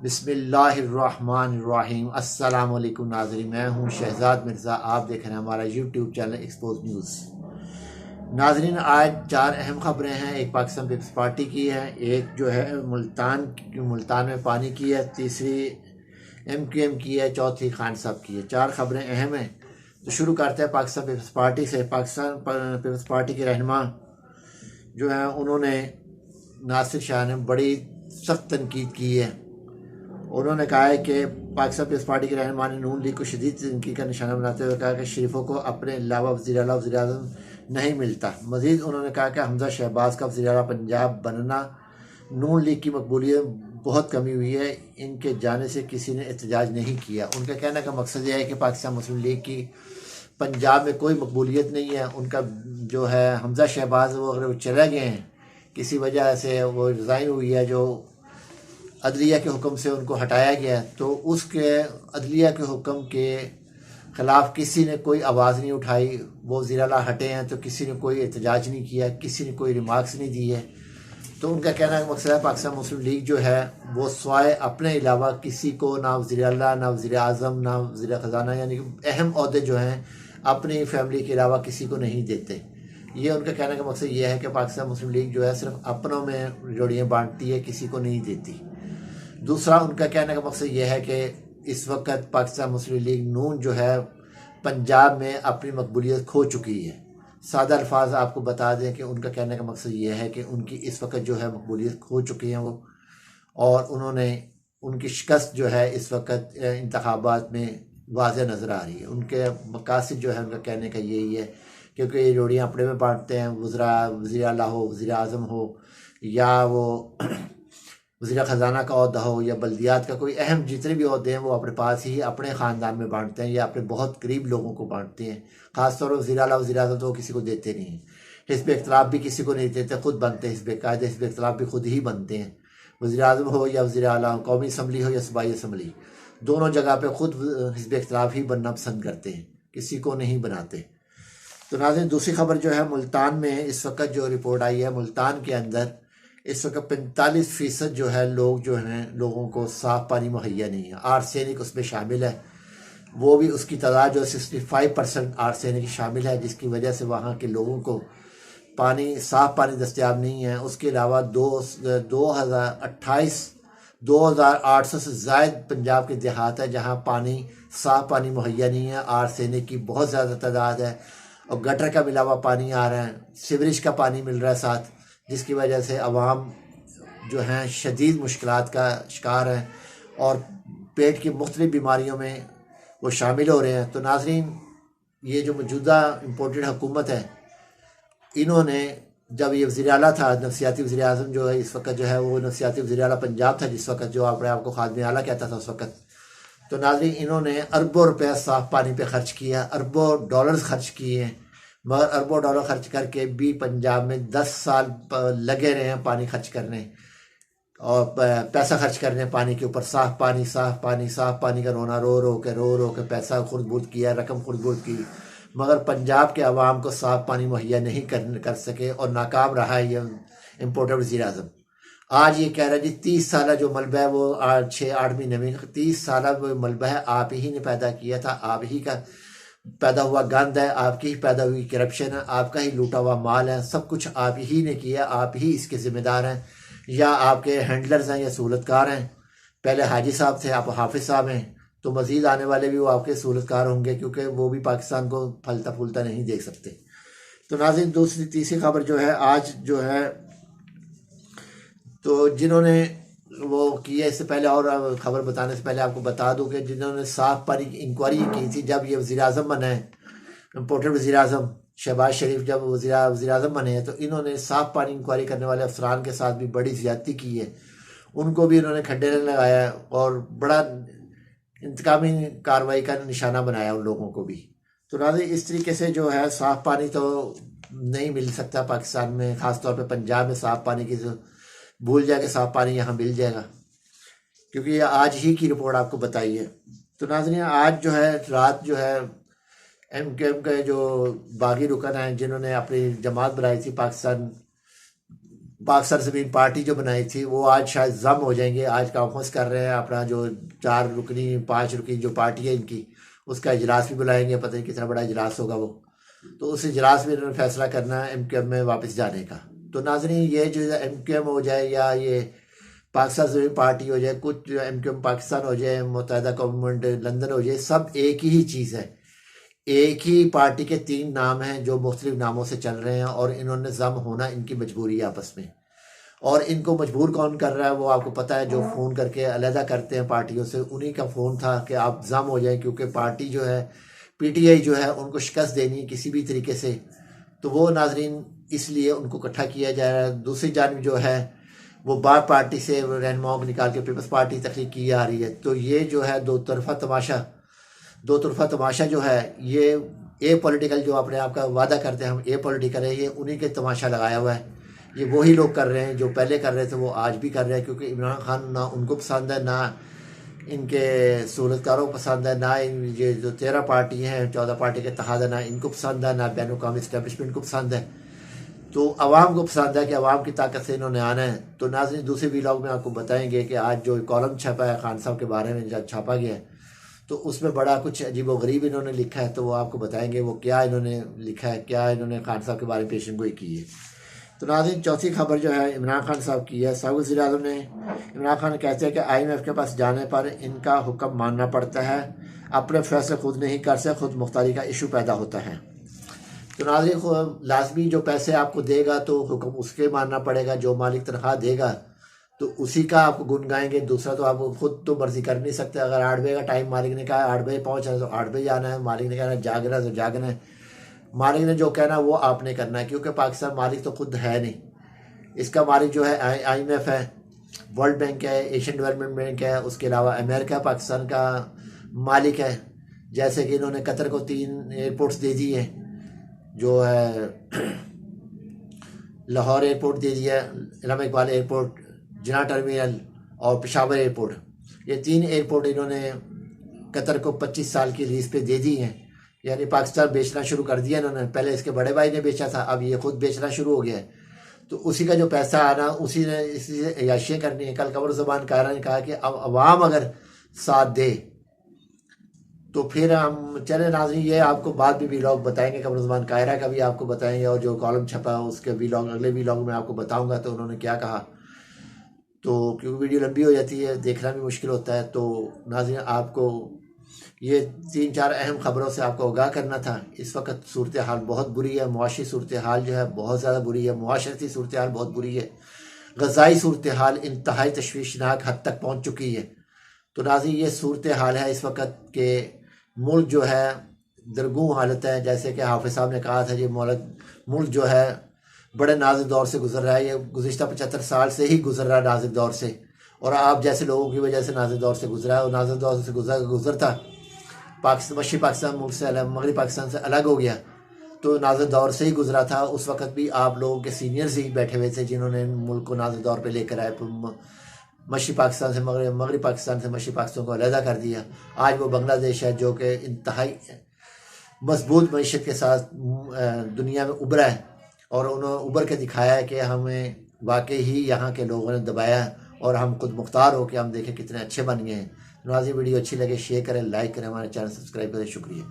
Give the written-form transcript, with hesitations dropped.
बिस्मिल्लाहिर्रहमानिर्रहीम। अस्सलाम वालेकुम नाज़रीन, मैं हूँ शहजाद मिर्ज़ा। आप देख रहे हैं हमारा यूट्यूब चैनल एक्सपोज न्यूज़। नाज़रीन, आज चार अहम खबरें हैं। एक पाकिस्तान पीपल्स पार्टी की है, एक जो है मुल्तान में पानी की है, तीसरी MQM की है, चौथी खान साहब की है। चार खबरें अहम हैं। तो शुरू करते हैं पाकिस्तान पीपल्स पार्टी से। पाकिस्तान पीपल्स पार्टी के रहनुमा जो हैं उन्होंने नासिर शाह ने बड़ी सख्त तनकीद की है। उन्होंने कहा है कि पाकिस्तान पीपल्स पार्टी के रहनुमा ने नून लीग को शदीद तनकीद का निशाना बनाते हुए कहा कि शरीफों को अपने अलावा वज़ीर आज़म नहीं मिलता। मज़ीद उन्होंने कहा कि हमजा शहबाज का वज़ीर आला पंजाब बनना नून लीग की मकबूलियत बहुत कमी हुई है, इनके जाने से किसी ने एहतजाज नहीं किया। उनका कहने का मकसद यह है कि पाकिस्तान मुस्लिम लीग की पंजाब में कोई मकबूलियत नहीं है। उनका जो है हमजा शहबाज वो अगर वो चले गए हैं, किसी वजह से वो रिज़ाइन हुई है, जो अदलिया के हुक्म से उनको हटाया गया, तो उसके अदलिया के हुक्म के ख़िलाफ़ किसी ने कोई आवाज़ नहीं उठाई। वो वज़ीर आला हटे हैं तो किसी ने कोई एहतजाज नहीं किया, किसी ने कोई रिमार्क्स नहीं दिए। तो उनका कहना का मकसद है पाकिस्तान मुस्लिम लीग जो है वो स्वाय अपने अलावा किसी को ना वज़ीर आला, ना वज़ीर आज़म, ना वज़ीर ख़जाना, यानी कि अहम अहदे जो हैं अपनी फैमिली के अलावा किसी को नहीं देते। ये उनका कहने का मकसद ये है कि पाकिस्तान मुस्लिम लीग जो है सिर्फ अपनों में जोड़ियाँ बांटती है, किसी को नहीं देती। दूसरा उनका कहने का मकसद ये है कि इस वक्त पाकिस्तान मुस्लिम लीग नून जो है पंजाब में अपनी मकबूलियत खो चुकी है। सादा अल्फाज आपको बता दें कि उनका कहने का मकसद ये है कि उनकी इस वक्त जो है मकबूलियत खो चुकी हैं वो, और उन्होंने उनकी शिकस्त जो है इस वक्त इंतखाबात में वाज़ेह नज़र आ रही है। उनके मकासद जो है उनका कहने का यही है, क्योंकि ये जोड़ियाँ अपने में बांटते हैं, वज़ीर आला हो, वज़ीर आज़म हो, या वो वज़ीर ख़जाना का अहदा हो, या बल्दियात का कोई अहम जितने भी अहदे हैं वो अपने पास ही अपने ख़ानदान में बांटते हैं या अपने बहुत करीब लोगों को बांटते हैं। ख़ासतौर पर वज़ीर आला, वज़ीर आज़म तो किसी को देते नहीं हैं। हिज़्ब इख्तिलाफ भी किसी को नहीं देते, खुद बनते हैं। हिज़्ब इख्तिलाफ भी खुद ही बनते हैं। वज़ीर आज़म हो या वज़ीर आला, कौमी असम्बली हो या सूबाई असम्बली, दोनों जगह पर खुद हिज़्ब इख्तिलाफ ही बनना पसंद करते हैं, किसी को नहीं बनाते। तो नाज़रीन, दूसरी खबर जो है मुल्तान में इस वक्त जो रिपोर्ट आई है, मुल्तान के अंदर इस वक्त 45% जो है लोगों को साफ़ पानी मुहैया नहीं है। आर्सेनिक उसमें शामिल है, वो भी उसकी तादाद जो 65% आर्सेनिक शामिल है, जिसकी वजह से वहाँ के लोगों को साफ़ पानी दस्तयाब नहीं है। उसके अलावा 2,800 से ज़ायद पंजाब के देहात है जहाँ साफ़ पानी मुहैया नहीं है। आर्सेनिक की बहुत ज़्यादा तादाद है, और गटर का मिला हुआ पानी आ रहा है, सीवरेज का पानी मिल रहा है साथ, जिसकी वजह से अवाम जो हैं शदीद मुश्किलात का शिकार हैं और पेट की मुख्तलिफ़ बीमारियों में वो शामिल हो रहे हैं। तो नाज़रीन, ये जो मौजूदा इम्पोर्टेड हुकूमत है, इन्होंने जब ये वज़ीर आला था, नफसियाती वज़ीर आज़म जो है इस वक्त जो है वो नफसियाती वज़ीर आला पंजाब था, जिस वक्त जो अपने आप को खादमे आला कहता था उस वक्त। तो नाज़रीन, इन्होंने अरबों रुपया साफ़ पानी पे ख़र्च किया, अरबों डॉलर्स खर्च किए हैं, मगर अरबों डॉलर खर्च करके भी पंजाब में 10 साल लगे रहे हैं पानी खर्च करने और पैसा खर्च करने पानी के ऊपर। साफ़ पानी का रोना, रो के पैसा खुर्द बुर्द किया, रकम खुर्द बुर्द की, मगर पंजाब के अवाम को साफ़ पानी मुहैया नहीं कर सके और नाकाम रहा है ये इम्पोर्टेड वज़ीर आज़म। आज ये कह रहा है जी 30 साल जो मलबा है वो 6-8 महीने में, 30 साल वो मलबा है आप ही ने पैदा किया था, आप ही का पैदा हुआ गंद है, आपकी ही पैदा हुई करप्शन है, आपका ही लूटा हुआ माल है, सब कुछ आप ही ने किया, आप ही इसके ज़िम्मेदार हैं, या आपके हैंडलर्स हैं या सहूलतकार हैं। पहले हाजी साहब थे, आप हाफिज़ साहब हैं, तो मज़ीद आने वाले भी वो आपके सहूलतकार होंगे, क्योंकि वो भी पाकिस्तान को फलता फूलता नहीं देख सकते। तो नाज़रीन, तीसरी खबर जो है आज जो है, तो जिन्होंने वो किया, इससे पहले और ख़बर बताने से पहले आपको बता दूं कि जिन्होंने साफ़ पानी की इंक्वायरी की थी जब ये वज़ीर आज़म बना है, इम्पोर्टेड वज़ीर आज़म शहबाज शरीफ जब वज़ीर आज़म बने हैं, तो इन्होंने साफ़ पानी इंक्वायरी करने वाले अफसरान के साथ भी बड़ी ज़्यादती की है। उनको भी इन्होंने खड्डे में लगाया और बड़ा इंतकामी कार्रवाई का निशाना बनाया उन लोगों को भी। तो नाज़रीन, इस तरीके से जो है साफ़ पानी तो नहीं मिल सकता पाकिस्तान में, ख़ासतौर पर पंजाब में साफ़ पानी की भूल जाए कि साफ़ पानी यहाँ मिल जाएगा, क्योंकि ये आज ही की रिपोर्ट आपको बताई है। तो नाज़रीन, आज जो है रात जो है MQM के जो बागी रुकन हैं जिन्होंने अपनी जमात बनाई थी पाकिस्तान पाकिस्तान ज़मीन पार्टी जो बनाई थी वो आज शायद जम हो जाएंगे। आज कॉन्फ्रेंस कर रहे हैं, अपना जो 4 रुकनी 5 रुकनी जो पार्टी है इनकी, उसका इजलास भी बुलाएंगे। पता नहीं कितना बड़ा इजलास होगा वो। तो उस इजलास में इन्होंने फैसला करना है MQM में वापस जाने का। तो नाज़रीन, ये जो MQM हो जाए या ये पाकिस्तान ज़मीन पार्टी हो जाए, कुछ MQM पाकिस्तान हो जाए, मुत्तहिदा गवर्नमेंट लंदन हो जाए, सब एक ही चीज़ है। एक ही पार्टी के 3 नाम हैं जो मुख्तलिफ नामों से चल रहे हैं और इन्होंने जम होना इनकी मजबूरी है आपस में। और इनको मजबूर कौन कर रहा है वो आपको पता है, जो फ़ोन करके अलहदा करते हैं पार्टियों से, उन्हीं का फ़ोन था कि आप जम हो जाए, क्योंकि पार्टी जो है PTI जो है उनको शिकस्त देनी किसी भी तरीके से। तो वो नाजरीन इसलिए उनको इकट्ठा किया जा रहा है। दूसरी जानब जो है वो बार पार्टी से रहनुमाओं को निकाल के पीपल्स पार्टी तख्लीक की जा रही है। तो ये जो है दो तरफा तमाशा जो है, ये ए पॉलिटिकल जो अपने आप का वादा करते हैं हम ए पॉलिटिकल है, ये उन्हीं के तमाशा लगाया हुआ है। ये वही लोग कर रहे हैं जो पहले कर रहे थे, वो आज भी कर रहे हैं। क्योंकि इमरान खान ना उनको पसंद है, ना इनके सहूलतकारों को पसंद है, ना इन ये जो 13 पार्टी हैं 14 पार्टी के इत्तेहाद है, ना इनको पसंद है, ना बैन अवी इस्टेब्लिशमेंट को पसंद है। तो आवाम को पसंद है कि आवाम की ताकत से इन्होंने आना है। तो नाज़रीन, दूसरे व्लॉग में आपको बताएंगे कि आज जो कॉलम छपा है खान साहब के बारे में, जब छापा गया है तो उसमें बड़ा कुछ अजीब व गरीब इन्होंने लिखा है। तो वो आपको बताएंगे वो क्या इन्होंने लिखा है, क्या इन्होंने खान साहब के बारे में पेशन गोई की है। तो नाज़रीन, चौथी खबर जो है इमरान खान साहब की है। साबिक़ वज़ीर-ए-आज़म ने इमरान खान कहते हैं कि IMF के पास जाने पर इनका हुक्म मानना पड़ता है, अपने फैसले खुद नहीं कर सकते, खुद मुख्तारी का इशू पैदा होता है। तो नाज़रीन, लाजमी जो पैसे आपको देगा तो हुक्म उसके मानना पड़ेगा। जो मालिक तनख्वाह देगा तो उसी का आप गुन गाएंगे। दूसरा तो आपको खुद तो मर्जी कर नहीं सकते। अगर 8 बजे का टाइम मालिक ने कहा 8 बजे पहुँचना है तो 8 बजे आना है, मालिक ने कहना जागना है तो जागना है। मालिक ने जो कहना वो आपने करना है, क्योंकि पाकिस्तान मालिक तो खुद है नहीं। इसका मालिक जो है IMF है, वर्ल्ड बैंक है, एशियन डेवलपमेंट बैंक है, उसके अलावा अमेरिका पाकिस्तान का मालिक है। जैसे कि इन्होंने कतर को 3 एयरपोर्ट्स दे दी है, जो है लाहौर एयरपोर्ट दे दिया, इलामा इकबाल एयरपोर्ट, जिना टर्मिनल और पेशावर एयरपोर्ट। ये 3 एयरपोर्ट इन्होंने कतर को 25 साल की लीज पे दे दी हैं। यानी पाकिस्तान बेचना शुरू कर दिया इन्होंने। पहले इसके बड़े भाई ने बेचा था, अब ये खुद बेचना शुरू हो गया है। तो उसी का जो पैसा आना, उसी ने इसी से अयाशियाँ करनी है। कल कमर ज़ुबान कायरा ने कहा कि अब अवाम अगर साथ दे तो फिर हम चले। नाज़रीन, ये आपको बाद में व्लॉग बताएंगे, कमर ज़ुबान कायरा का भी आपको बताएंगे, और जो कॉलम छपा है उसके व्लॉग अगले व्लॉग में आपको बताऊंगा तो उन्होंने क्या कहा। तो क्योंकि वीडियो लंबी हो जाती है, देखना भी मुश्किल होता है। तो नाज़रीन, आपको ये 3-4 अहम ख़बरों से आपको आगाह करना था। इस वक्त सूरत हाल बहुत बुरी है, मुआशी सूरत हाल जो है बहुत ज़्यादा बुरी है, मुआशरती सूरत हाल बहुत बुरी है, ग़ज़ाई सूरत हाल इंतहाई तशवीशनाक हद तक पहुँच चुकी है। तो नाज़रीन, ये सूरत हाल है इस वक्त के मुल्क जो है दरगूं हालत है। जैसे कि हाफिज़ साहब ने कहा था, ये मुल्क जो है बड़े नाजुक दौर से गुजर रहा है। ये गुज़िश्ता 75 साल से ही गुजर रहा है नाजुक दौर से, और आप जैसे लोगों की वजह से नाजुक दौर से गुजरा है। और नाजुक दौर से गुजरता पाकिस्तान मशरक़ी पाकिस्तान मुल्क से अलग, मगरबी पाकिस्तान से अलग हो गया। तो नाजुक दौर से ही गुजरा था। उस वक्त भी आप लोगों के सीनियर्स ही बैठे हुए थे जिन्होंने मुल्क को नाजुक दौर पर लेकर आए। मशरक़ी पाकिस्तान से मगरबी पाकिस्तान से मशरक़ी पाकिस्तान को अलहदा कर दिया। आज वो बांग्लादेश है जो कि इंतहाई मजबूत मईशत के साथ दुनिया में उभरा है, और उन्होंने उभर के दिखाया है कि हमें वाकई ही यहाँ के लोगों ने दबाया और हम खुद मुख्तार हो के हम देखें कितने अच्छे बन गए हैं। नाज़रीन, वीडियो अच्छी लगे शेयर करें, लाइक करें, हमारे चैनल सब्सक्राइब करें। शुक्रिया।